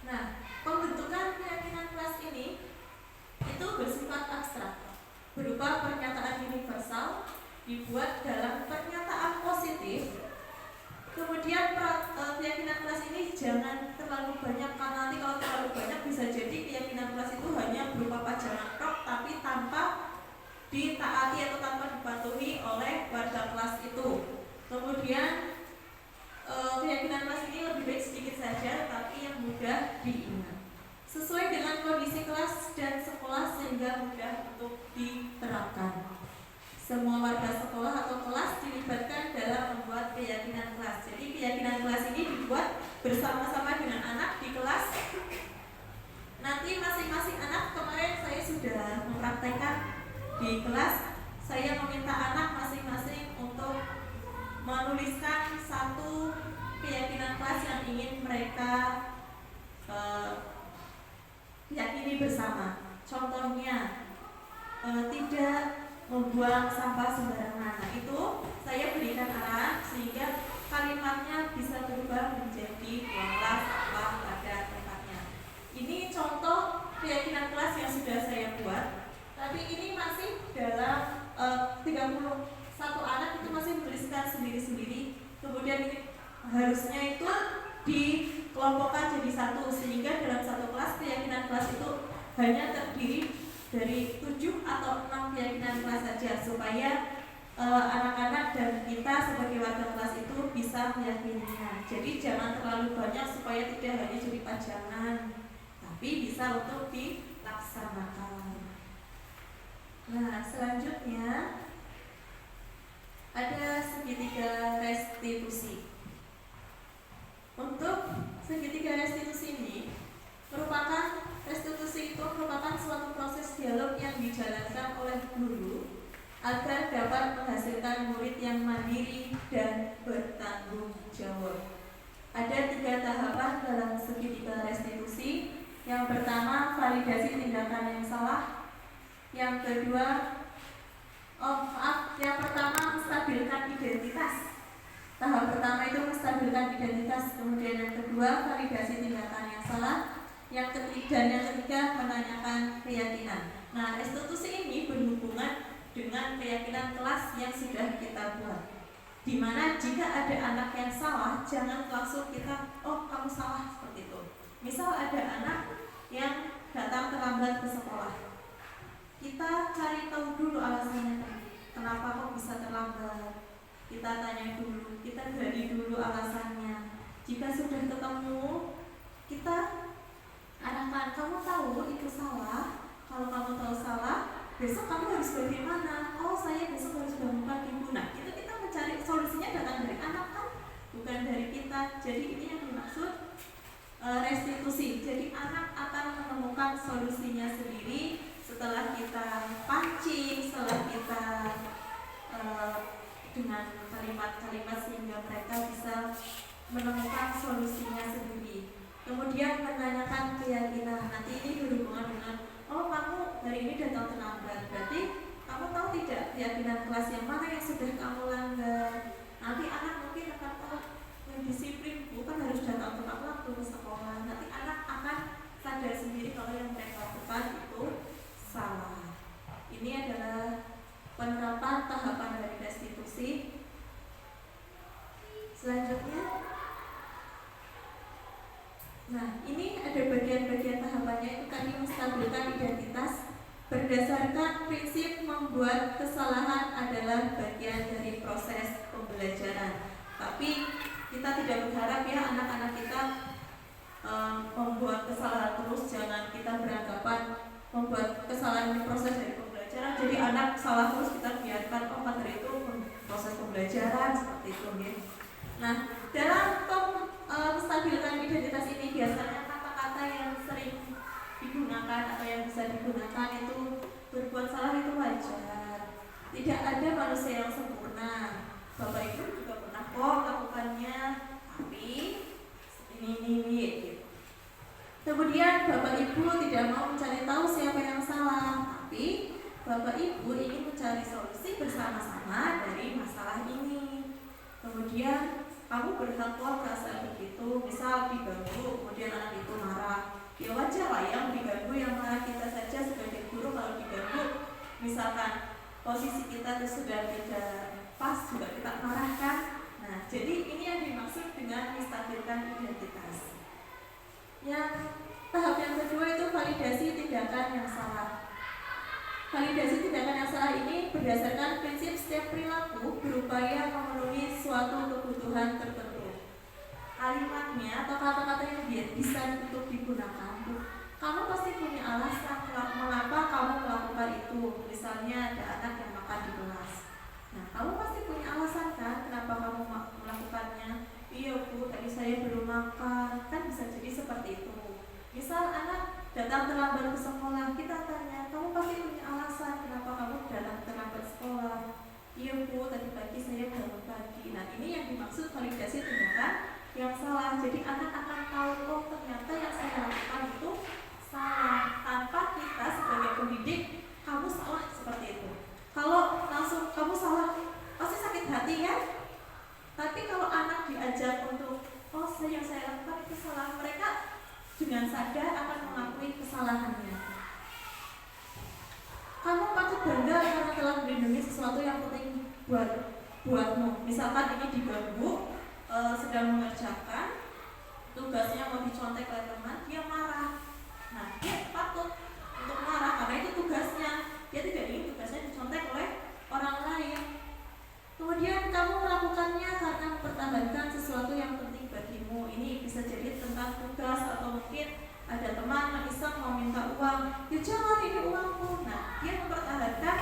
Nah, pembentukan keyakinan kelas ini itu bersifat abstrak, berupa pernyataan universal dibuat dalam pernyataan positif. Kemudian keyakinan kelas ini jangan terlalu banyak, karena nanti kalau terlalu banyak bisa jadi keyakinan kelas itu hanya berupa pajangan tok tapi tanpa ditaati atau tanpa dipatuhi oleh warga kelas itu. Kemudian keyakinan kelas ini lebih baik sedikit saja tapi yang mudah diingat, sesuai dengan kondisi kelas dan sekolah sehingga mudah untuk diterapkan. Semua warga sekolah atau kelas dilibatkan dalam membuat keyakinan kelas. Jadi keyakinan kelas ini dibuat bersama-sama dengan anak di kelas. Nanti masing-masing anak, kemarin saya sudah mempraktekkan di kelas, saya meminta anak masing-masing untuk menuliskan satu keyakinan kelas yang ingin mereka yakini bersama. Contohnya tidak membuang sampah sembarangan. Nah, itu saya berikan arahan sehingga kalimatnya bisa berubah menjadi buanglah sampah pada tempatnya. Ini contoh keyakinan kelas yang sudah saya buat. Tapi ini masih dalam 31 anak itu masih menuliskan sendiri-sendiri. Kemudian ini harusnya itu dikelompokkan jadi satu, sehingga dalam satu kelas keyakinan kelas itu hanya terdiri dari 7 atau 6 keyakinan kelas saja, supaya anak-anak dan kita sebagai warga kelas itu bisa meyakininya. Jadi jangan terlalu banyak supaya tidak hanya jadi pajangan, tapi bisa untuk dilaksanakan. Nah, selanjutnya ada segitiga restitusi. Untuk segitiga restitusi ini restitusi itu merupakan suatu proses dialog yang dijalankan oleh guru agar dapat menghasilkan murid yang mandiri dan bertanggung jawab. Ada 3 tahapan dalam segitiga restitusi. Yang pertama, validasi tindakan yang salah. Yang kedua, yang pertama menstabilkan identitas. Tahap pertama itu menstabilkan identitas. Kemudian yang kedua, validasi tindakan yang salah. Yang ketiga menanyakan keyakinan. Nah, restitusi ini berhubungan dengan keyakinan kelas yang sudah kita buat. Dimana jika ada anak yang salah, jangan langsung kita, oh kamu salah, seperti itu. Misal ada anak yang datang terlambat ke sekolah, kita cari tahu dulu alasannya, kenapa kok bisa terlambat. Kita tanya dulu, kita gali dulu alasannya. Jika sudah ketemu, kita arahkan, kamu tahu itu salah. Kalau kamu tahu salah, besok kamu harus bagaimana? Oh, saya besok harus bangun pagi. Nah, itu kita mencari solusinya datang dari anak kan, bukan dari kita. Jadi ini yang dimaksud restitusi. Jadi anak akan menemukan solusinya sendiri setelah kita pancing, setelah kita dengan kalimat-kalimat sehingga mereka bisa menemukan solusinya sendiri. Kemudian menanyakan keyakinan. Nanti ini berhubungan dengan, oh kamu hari ini datang terlambat, berarti kamu tahu tidak keyakinan kelas yang mana yang sudah kamu langgar. Nanti anak mungkin akan, oh yang disiplin bukan harus datang tepat waktu ke sekolah. Nanti anak akan sadar sendiri kalau yang mereka lakukan itu salah. Ini adalah penerapan tahapan dari restitusi. Selanjutnya, nah ini ada bagian-bagian tahapannya. Itu tadi menstabilkan identitas. Berdasarkan prinsip membuat kesalahan adalah bagian dari proses pembelajaran. Tapi kita tidak berharap ya anak-anak kita membuat kesalahan terus. Jangan kita beranggapan membuat kesalahan ini proses dari pembelajaran. Jadi anak salah terus kita biarkan, oh dari itu proses pembelajaran, seperti itu ya. Nah, dalam menstabilkan identitas ini biasanya kata-kata yang sering digunakan atau yang bisa digunakan itu berbuat salah itu wajar. Tidak ada manusia yang sempurna. Bapak Ibu juga pernah kok lakukannya, tapi ini gitu. Kemudian Bapak Ibu tidak mau mencari tahu siapa yang salah, tapi Bapak Ibu ingin mencari solusi bersama-sama dari masalah ini. Kemudian kamu berhak kok merasa begitu. Misal diganggu, kemudian anak itu marah, ya wajar lah yang diganggu, yang marah kita saja sebagai guru. Kalau diganggu, misalkan posisi kita itu sudah tidak pas, juga kita marahkan. Nah, jadi ini yang dimaksud dengan menstabilkan identitas. Yang tahap yang kedua itu validasi tindakan yang salah. Validasi tindakan yang salah ini berdasarkan prinsip setiap perilaku berupaya memenuhi suatu kebutuhan tertentu. Kalimatnya atau kata-kata yang bisa untuk digunakan, kamu pasti punya alasan mengapa kamu melakukan itu. Misalnya ada anak yang makan di kelas. Nah, kamu pasti punya alasan kan kenapa kamu melakukannya. Iya Bu, tadi saya belum makan. Kan bisa jadi seperti itu. Misal anak datang terlambat ke sekolah, kita tanya, kamu pasti punya alasan kenapa kamu datang terlambat sekolah. Iya Bu, tadi pagi saya bangun pagi. Nah, ini yang dimaksud validasi tindakan yang salah. Jadi anak akan tahu, oh ternyata yang saya lakukan itu salah, tanpa kita sebagai pendidik, kamu salah, seperti itu. Kalau langsung kamu salah, pasti sakit hati ya. Tapi kalau anak diajak untuk, oh yang saya lakukan itu salah, mereka dengan sadar akan mengakui kesalahannya. Kamu patut bangga karena telah melindungi sesuatu yang penting buatmu. Misalkan ini diganggu, sedang mengerjakan tugasnya mau dicontek oleh teman, dia marah. Nah, dia patut untuk marah karena itu tugasnya. Dia tidak ingin tugasnya dicontek oleh orang lain. Kemudian kamu melakukannya karena mempertahankan sesuatu yang penting bagimu. Ini bisa jadi tentang tugas atau mungkin ada teman yang iseng mau minta uang. Ya jangan, ini uangku. Nah, dia mempertahankan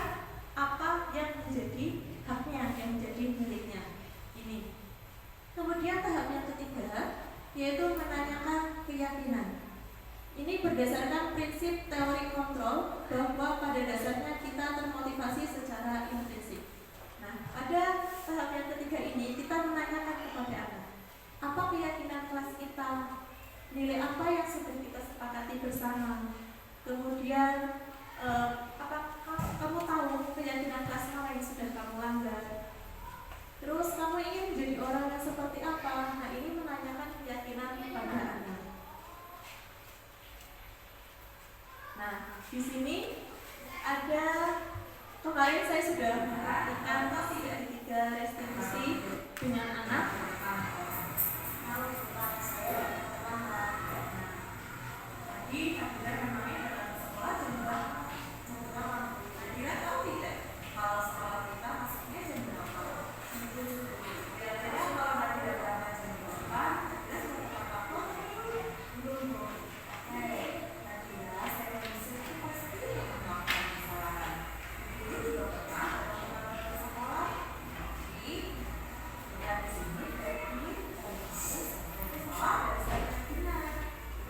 apa yang menjadi haknya, yang menjadi miliknya. Ini. Kemudian tahap yang ketiga yaitu menanyakan keyakinan. Ini berdasarkan prinsip teori kontrol bahwa pada dasarnya kita termotivasi secara intrinsik. Nah, pada tahap yang ketiga ini kita menanyakan kepada anak, apa keyakinan kelas kita, nilai apa yang sudah kita sepakati bersama. Kemudian apakah kamu tahu keyakinan kelas mana yang sudah kamu langgar? Terus kamu ingin menjadi orang yang seperti apa? Nah, ini menanyakan keyakinan kepada anak. Nah, di sini ada, kemarin saya sudah memperhatikan tidak tiga restitusi dengan anak. Tadi ada namanya dalam sekolah jam Nadira tahu tidak kalau sekolah kita masuknya jam berapa? Kira-kira kalau Nadira berangkat jam 8, Nadira sudah tepat waktu? Belum. Nadira, saya itu pasti melakukan kesalahan. Dulu juga pernah dalam sekolah. Jadi, ya di sini berarti salah dan saya benar.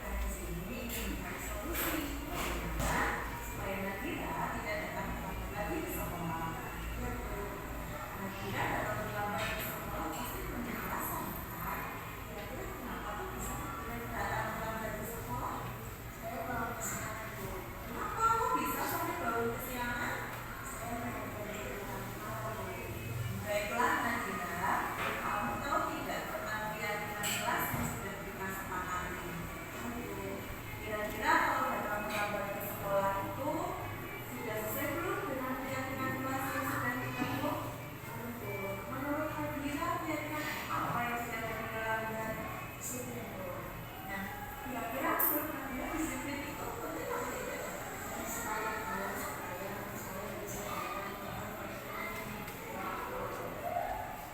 Dan di sini mencari solusi bagaimana supaya Nadira tidak datang terlambat lagi ke sekolah. Nadira datang terlambat ke sekolah pasti punya alasan, kan? Kira-kira kenapa tuh bisa datang terlambat ke sekolah? Saya bawa kesiangan dulu. Kenapa kamu bisa sampai bawa kesiangan? Saya baiklah Nadira, kamu tahu tidak tentang keyakinan kelas yang sudah kita sepakati? Kira-kira kalau datang terlambat ke sekolah itu sudah sesuai belum dengan keyakinan kelas yang sudah kita buat? Menurut Nadira, keyakinan apa yang sudah kita langgar? Disiplin. Nah, kira-kira menurut Nadira disiplin itu penting atau tidak?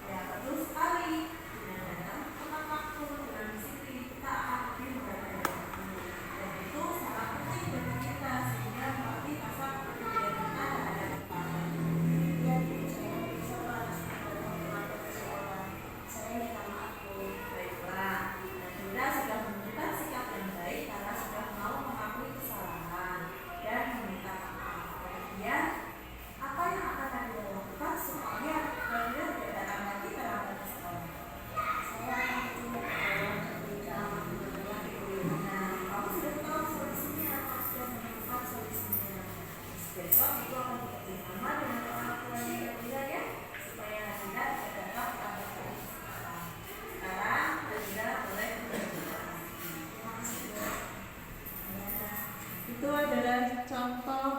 Ya, betul sekali. Dengan datang tepat waktu, dengan disiplin, kita akan lebih menghargai. Dan itu sangat penting bagi kita sehingga melatih rasa kepedulian kita terhadap orang. Ya, saya bisa terlambat ke sekolah. Saya minta maaf, Bu. Baiklah, Nadira sudah menunjukkan sikap yang baik karena sudah mau mengakui kesalahan dan meminta maaf. Kemudian, apa yang akan Nadira lakukan supaya Nadira tidak datang lagi terlambat ke sekolah? Saya akan Nah, kamu sudah tahu solusinya, sudah menemukan solusinya. Besok itu akan bekerjasama dengan orang tuanya Nadira ya, supaya Nadira tidak dapat terlambat lagi ke sekolah. Sekarang Nadira boleh berterima kasih. Itu adalah contoh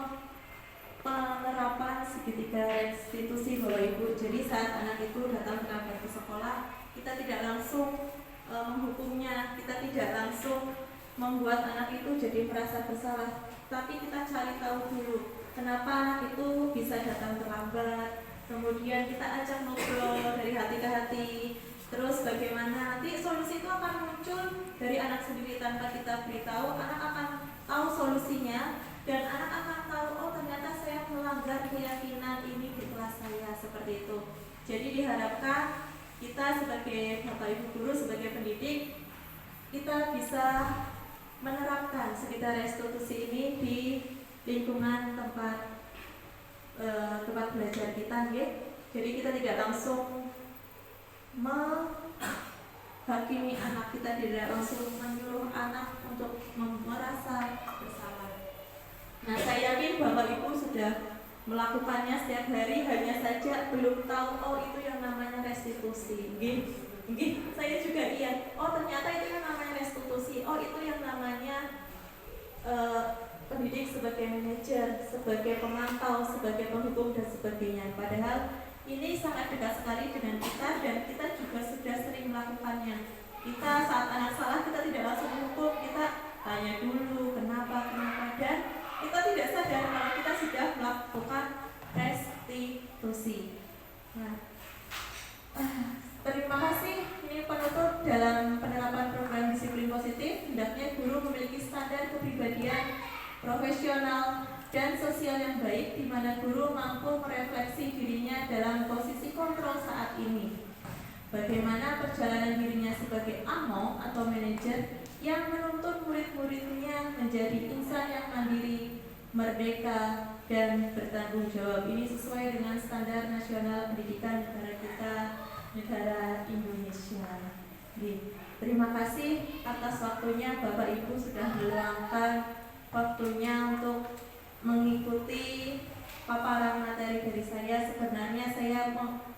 penerapan segitiga restitusi Bapak Ibu. Jadi saat anak itu datang terlambat ke sekolah, kita tidak langsung menghukumnya, kita tidak langsung membuat anak itu jadi merasa bersalah, tapi kita cari tahu dulu kenapa anak itu bisa datang terlambat. Kemudian kita ajak ngobrol dari hati ke hati. Terus bagaimana nanti solusi itu akan muncul dari anak sendiri tanpa kita beritahu. Anak akan tahu solusinya dan anak akan tahu, oh ternyata saya melanggar keyakinan ini di kelas saya, seperti itu. Jadi diharapkan kita sebagai Bapak Ibu guru, sebagai pendidik, kita bisa menerapkan sekitar restitusi ini di lingkungan tempat belajar kita, ya. Jadi kita tidak langsung menghakimi anak, kita tidak langsung menyuruh anak untuk merasa bersalah. Nah, saya yakin Bapak Ibu sudah melakukannya setiap hari, hanya saja belum tahu, oh itu yang namanya restitusi. Nggih, saya juga iya. Oh ternyata itu yang namanya restitusi. Oh itu yang namanya pendidik sebagai manajer, sebagai pemantau, sebagai penghukum dan sebagainya. Padahal ini sangat dekat sekali dengan kita dan kita juga sudah sering melakukannya. Kita saat anak salah kita tidak langsung menghukum, kita tanya dulu kenapa dan kita tidak sadar kalau kita sudah melakukan restitusi. Nah, Terima kasih. Ini penutup dalam penerapan program disiplin positif. Hendaknya guru memiliki standar kepribadian profesional dan sosial yang baik, di mana guru mampu merefleksi dirinya dalam posisi kontrol saat ini. Bagaimana perjalanan dirinya sebagai AMO atau manajer yang menuntun murid-muridnya menjadi insan yang mandiri, merdeka, dan bertanggung jawab. Ini sesuai dengan standar nasional pendidikan negara kita, negara Indonesia. Terima kasih atas waktunya. Bapak Ibu sudah meluangkan waktunya untuk mengikuti paparan materi dari saya. Sebenarnya saya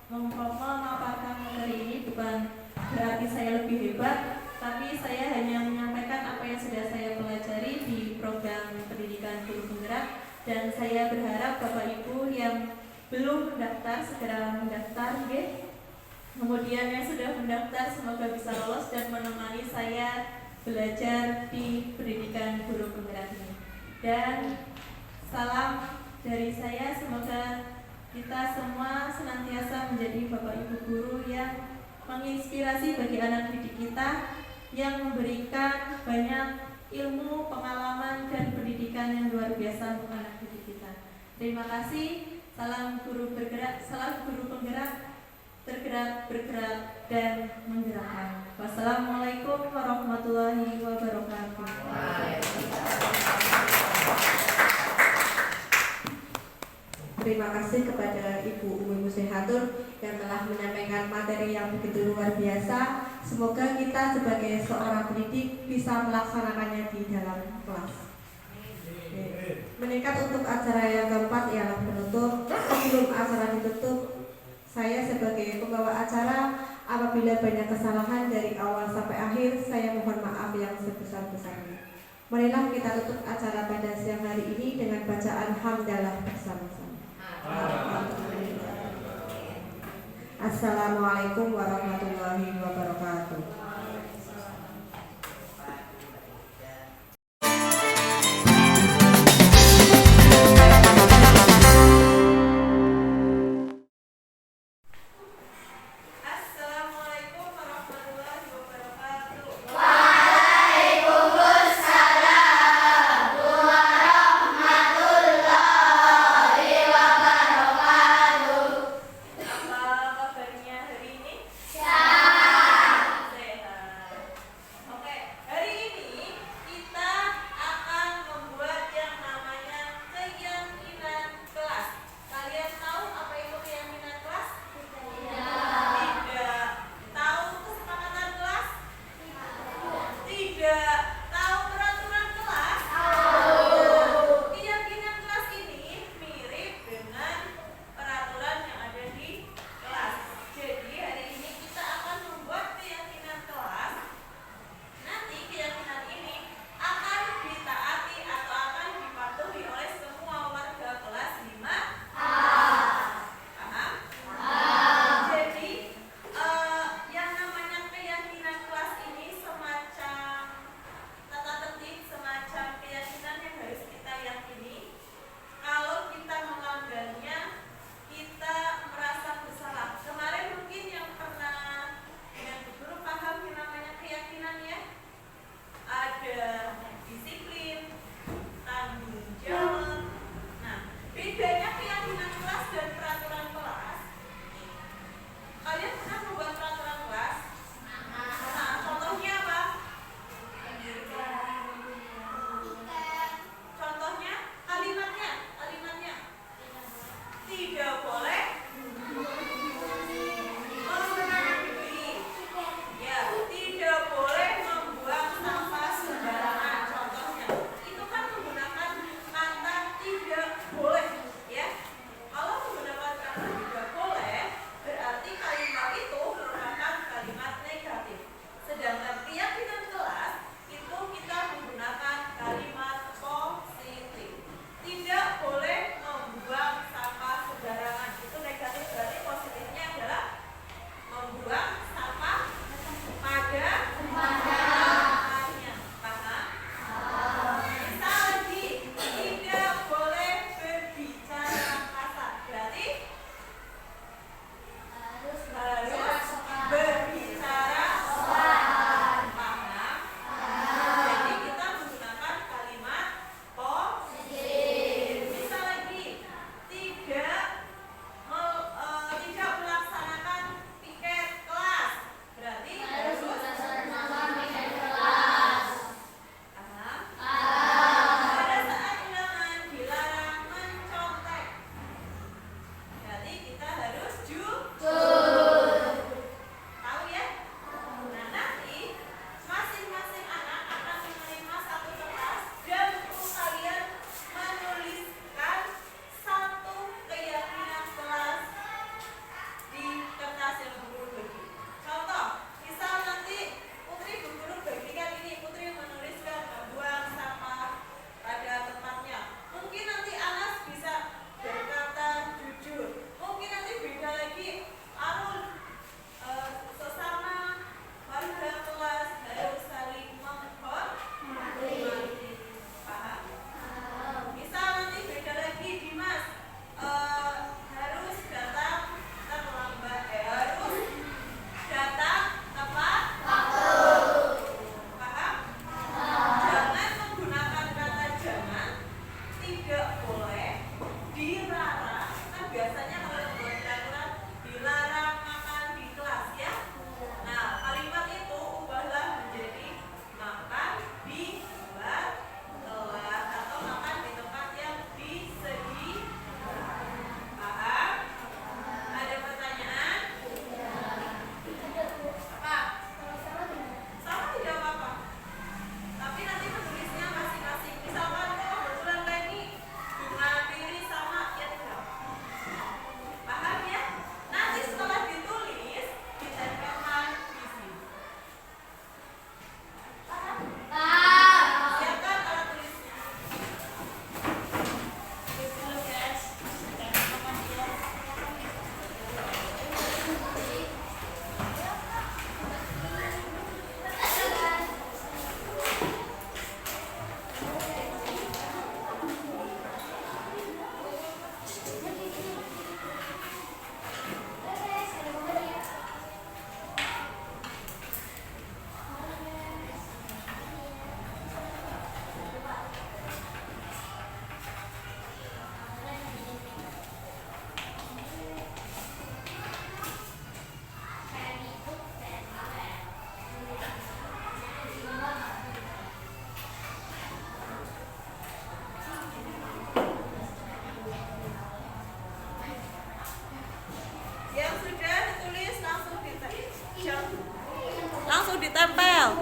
memaparkan materi ini bukan berarti saya lebih hebat, tapi saya hanya menyampaikan apa yang sudah saya pelajari di program pendidikan guru penggerak, dan saya berharap Bapak Ibu yang belum mendaftar segera mendaftar, kemudian yang sudah mendaftar semoga bisa lolos dan menemani saya belajar di pendidikan guru penggerak ini. Dan salam dari saya, semoga kita semua senantiasa menjadi Bapak Ibu guru yang menginspirasi bagi anak didik kita, yang memberikan banyak ilmu, pengalaman, dan pendidikan yang luar biasa untuk anak didik kita. Terima kasih. Salam guru bergerak, salam guru penggerak, tergerak, bergerak, dan menggerakkan. Wassalamualaikum warahmatullahi wabarakatuh. Terima kasih kepada Ibu Umi Muslihatur yang telah menyampaikan materi yang begitu luar biasa. Semoga kita sebagai seorang pendidik bisa melaksanakannya di dalam kelas. Meningkat untuk acara yang keempat ialah penutup. Sebelum acara ditutup, saya sebagai pembawa acara, apabila banyak kesalahan dari awal sampai akhir, saya mohon maaf yang sebesar-besarnya. Marilah kita tutup acara pada siang hari ini dengan bacaan hamdalah bersama-sama. Assalamualaikum warahmatullahi wabarakatuh. Assalamualaikum warahmatullahi wabarakatuh. Apa kabarnya hari ini? tempel.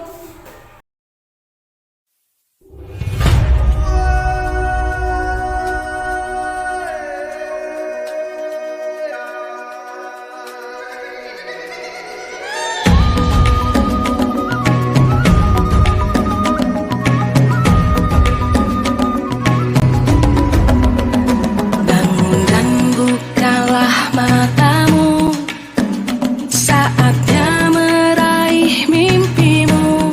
Bangun dan bukalah matamu, saatnya meraih mimpimu.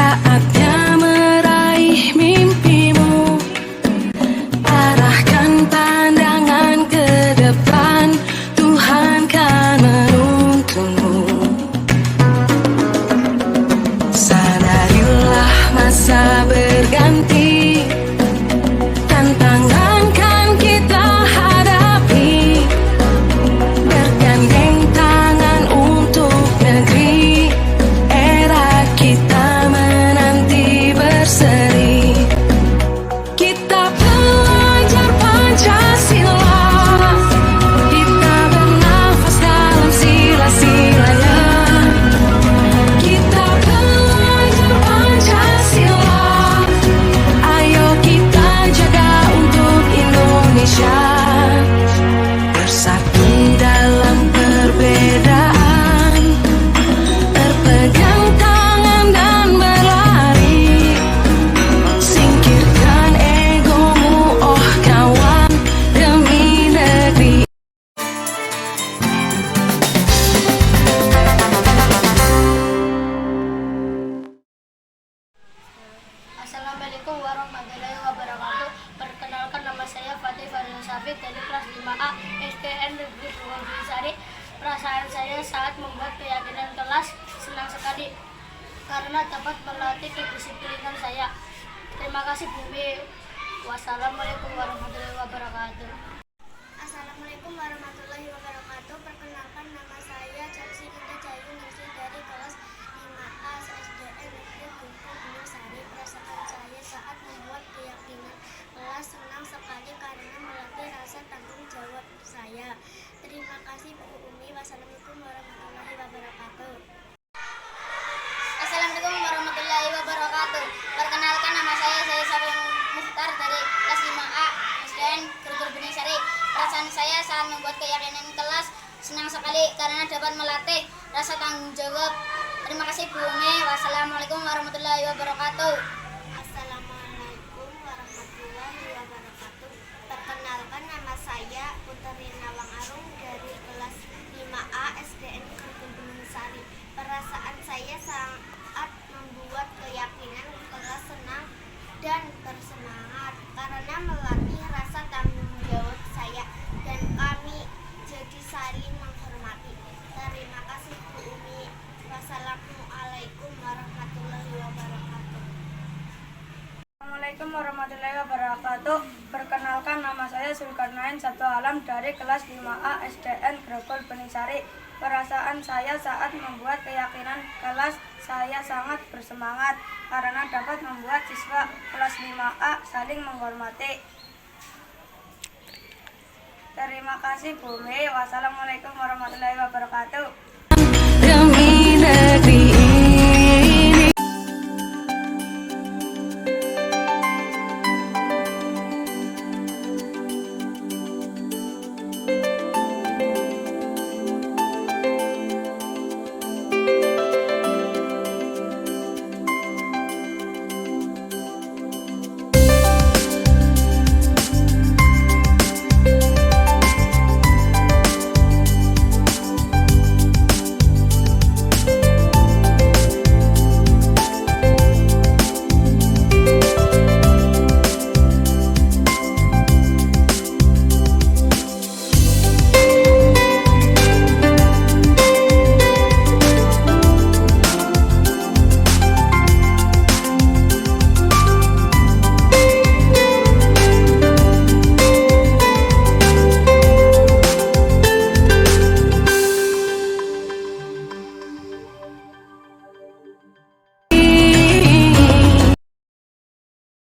saatnya meraih mimpimu. Arahkan pandangan ke depan, Tuhan kan menuntunmu. Sadarilah masa berganti, tantangan kan kita hadapi. Bergandeng tangan untuk negeri, era kita menanti berseri. Kita belajar Pancasila, kita bernafas dalam sila-silanya. Kita belajar Pancasila, ayo kita jaga untuk Indonesia. Bersatu dalam perbedaan, berpegang tangan dan berlari. Singkirkan egomu, oh kawan, demi negeri. Assalamualaikum warahmatullahi wabarakatuh. Perkenalkan, nama saya Fatih Fadil Syafiq dari kelas 5A SDN Negeri Purwodadi. Perasaan saya saat membuat keyakinan kelas senang sekali karena dapat melatih kedisiplinan saya. Terima kasih Bumi. Wassalamualaikum warahmatullahi wabarakatuh. Assalamualaikum warahmatullahi wabarakatuh. Perkenalkan, nama saya Chelsea Indah Cahayu Ningsih dari kelas 5A SDN Negeri Gunung Sari. Perasaan saya saat membuat keyakinan kelas senang sekali karena melatih rasa tanggung jawab saya. Terima kasih Bu Umi. Wassalamualaikum warahmatullahi wabarakatuh. Assalamualaikum warahmatullahi wabarakatuh. Perkenalkan, nama saya Safi Mukhtar dari kelas 5A SDN Gurgur Bening Sari. Perasaan saya saat membuat keyakinan kelas senang sekali karena dapat melatih rasa tanggung jawab. Terima kasih Bu Umi. Wassalamualaikum warahmatullahi wabarakatuh. Assalamualaikum warahmatullahi wabarakatuh. Perkenalkan, nama saya Putri Nawang Arung dari kelas 5A SDN Gurgur Sari. Perasaan saya saat membuat keyakinan kelas senang dan bersemangat karena melatih rasa tanggung jawab saya dan kami jadi saling menghormati. Terima kasih Bu Umi. Wassalamualaikum warahmatullahi wabarakatuh. Assalamualaikum warahmatullahi wabarakatuh. Perkenalkan, nama saya Zulkarnain Sabtu Alam dari kelas 5A SDN Grogol Beningsari. Perasaan saya saat membuat keyakinan kelas saya sangat bersemangat karena dapat membuat siswa kelas 5A saling menghormati. Terima kasih Bu Mei. Wassalamualaikum warahmatullahi wabarakatuh.